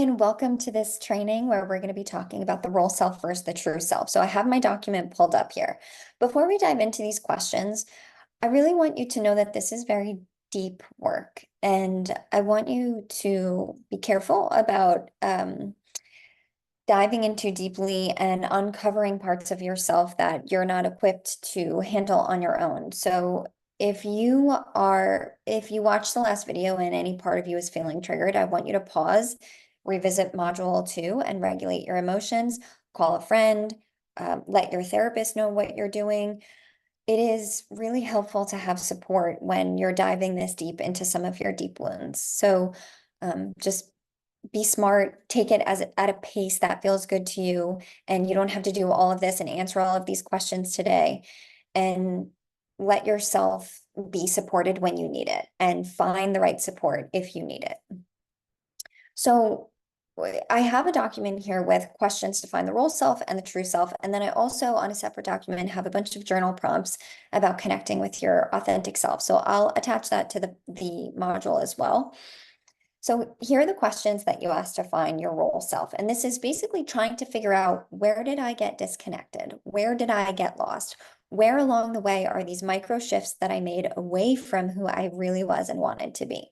and welcome to this training where we're going to be talking about the role self versus the true self. So I have my document pulled up here. Before we dive into these questions, I really want you to know that this is very deep work, and I want you to be careful about diving into deeply and uncovering parts of yourself that you're not equipped to handle on your own. So if you watch the last video and any part of you is feeling triggered, I want you to pause, revisit module 2 and regulate your emotions, call a friend, let your therapist know what you're doing. It is really helpful to have support when you're diving this deep into some of your deep wounds. So just be smart, take it at a pace that feels good to you, and you don't have to do all of this and answer all of these questions today. And let yourself be supported when you need it and find the right support if you need it. So I have a document here with questions to find the role self and the true self. And then I also, on a separate document, have a bunch of journal prompts about connecting with your authentic self. So I'll attach that to the module as well. So here are the questions that you asked to find your role self. And this is basically trying to figure out, where did I get disconnected? Where did I get lost? Where along the way are these micro shifts that I made away from who I really was and wanted to be?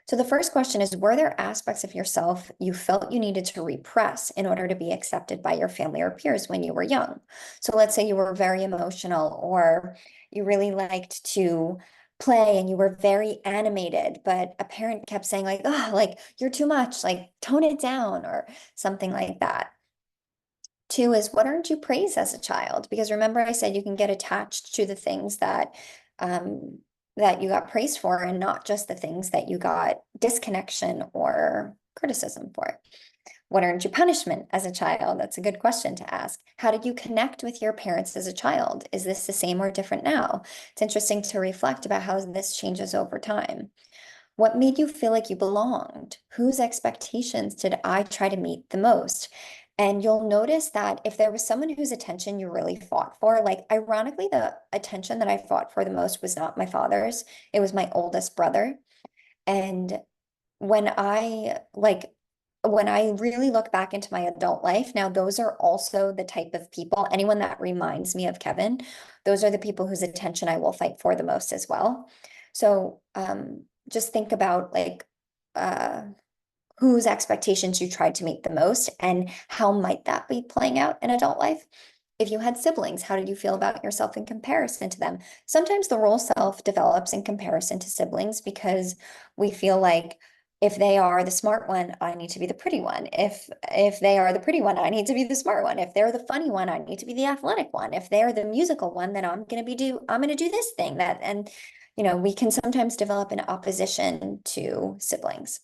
So the first question is, were there aspects of yourself you felt you needed to repress in order to be accepted by your family or peers when you were young? So let's say you were very emotional, or you really liked to play and you were very animated, but a parent kept saying like, oh, like you're too much, like tone it down or something like that. 2 is, what earned you praise as a child? Because remember, I said you can get attached to the things um, that you got praised for, and not just the things that you got disconnection or criticism for. What earned you punishment as a child? That's a good question to ask. How did you connect with your parents as a child? Is this the same or different now? It's interesting to reflect about how this changes over time. What made you feel like you belonged? Whose expectations did I try to meet the most? And you'll notice that if there was someone whose attention you really fought for, like ironically, the attention that I fought for the most was not my father's, it was my oldest brother. And when I really look back into my adult life, now those are also the type of people, anyone that reminds me of Kevin, those are the people whose attention I will fight for the most as well. So just think about uh, whose expectations you tried to meet the most, and how might that be playing out in adult life. If you had siblings, how did you feel about yourself in comparison to them? Sometimes the role self develops in comparison to siblings because we feel like, if they are the smart one, I need to be the pretty one. If they are the pretty one, I need to be the smart one. If they're the funny one, I need to be the athletic one. If they're the musical one, then I'm going to do this thing that, and we can sometimes develop an opposition to siblings.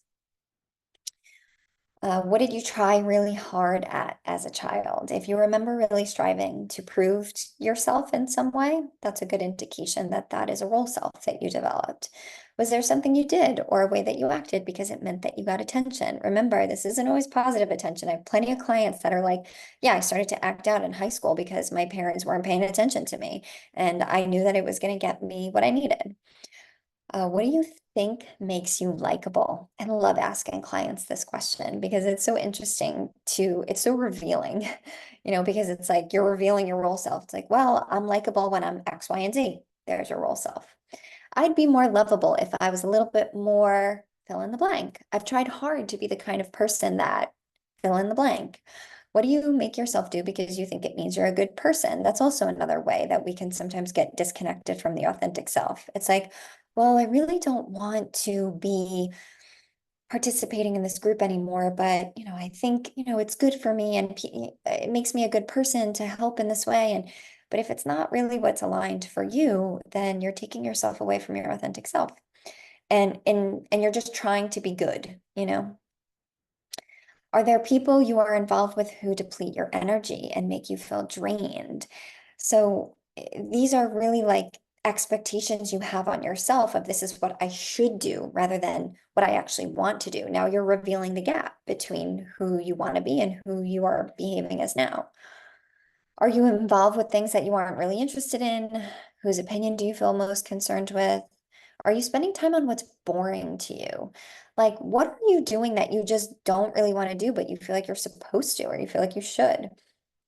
What did you try really hard at as a child? If you remember really striving to prove yourself in some way, that's a good indication that that is a role self that you developed. Was there something you did or a way that you acted because it meant that you got attention? Remember, this isn't always positive attention. I have plenty of clients that are like, yeah, I started to act out in high school because my parents weren't paying attention to me, and I knew that it was going to get me what I needed. What do you think makes you likable? And I love asking clients this question because it's so interesting it's so revealing, because it's like you're revealing your role self. It's like, well, I'm likable when I'm X, Y, and Z. There's your role self. I'd be more lovable if I was a little bit more fill in the blank. I've tried hard to be the kind of person that fill in the blank. What do you make yourself do because you think it means you're a good person? That's also another way that we can sometimes get disconnected from the authentic self. It's like, well, I really don't want to be participating in this group anymore, but I think, it's good for me, and it makes me a good person to help in this way. And but if it's not really what's aligned for you, then you're taking yourself away from your authentic self. And you're just trying to be good. Are there people you are involved with who deplete your energy and make you feel drained? So these are really like expectations you have on yourself of, this is what I should do rather than what I actually want to do. Now you're revealing the gap between who you want to be and who you are behaving as now. Are you involved with things that you aren't really interested in? Whose opinion do you feel most concerned with? Are you spending time on what's boring to you? Like, what are you doing that you just don't really want to do, but you feel like you're supposed to, or you feel like you should?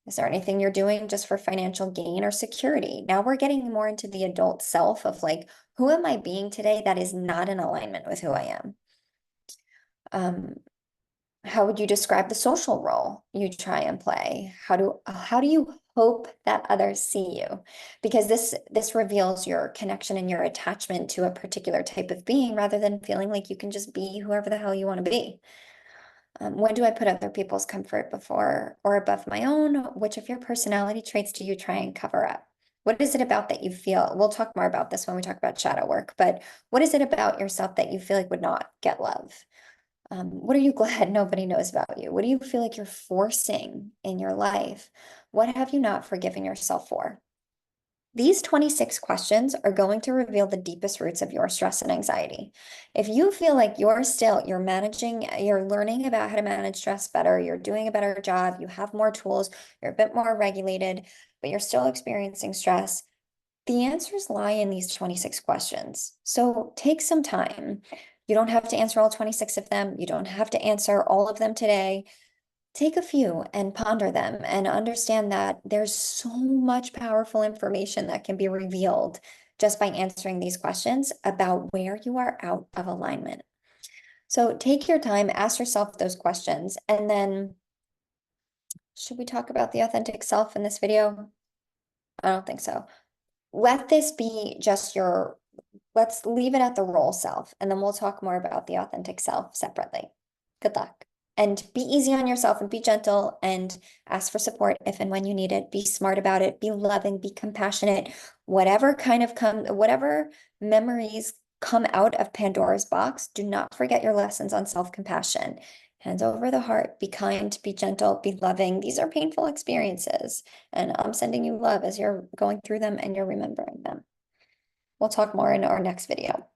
Is there anything you're doing just for financial gain or security? Now we're getting more into the adult self of like, who am I being today that is not in alignment with who I am? Um, how would you describe the social role you try and play? How do you hope that others see you? Because this reveals your connection and your attachment to a particular type of being rather than feeling like you can just be whoever the hell you want to be. When do I put other people's comfort before or above my own? Which of your personality traits do you try and cover up? What is it about that you feel? We'll talk more about this when we talk about shadow work, but what is it about yourself that you feel like would not get love? What are you glad nobody knows about you? What do you feel like you're forcing in your life? What have you not forgiven yourself for? These 26 questions are going to reveal the deepest roots of your stress and anxiety. If you feel like you're managing, you're learning about how to manage stress better, you're doing a better job, you have more tools, you're a bit more regulated, but you're still experiencing stress, the answers lie in these 26 questions. So take some time. You don't have to answer all 26 of them. You don't have to answer all of them today. Take a few and ponder them and understand that there's so much powerful information that can be revealed just by answering these questions about where you are out of alignment. So take your time, ask yourself those questions, and then should we talk about the authentic self in this video? I don't think so. Let this be just let's leave it at the role self, and then we'll talk more about the authentic self separately. Good luck. And be easy on yourself and be gentle and ask for support if and when you need it. Be smart about it, be loving, be compassionate. Whatever memories come out of Pandora's box, do not forget your lessons on self-compassion. Hands over the heart, be kind, be gentle, be loving. These are painful experiences, and I'm sending you love as you're going through them and you're remembering them. We'll talk more in our next video.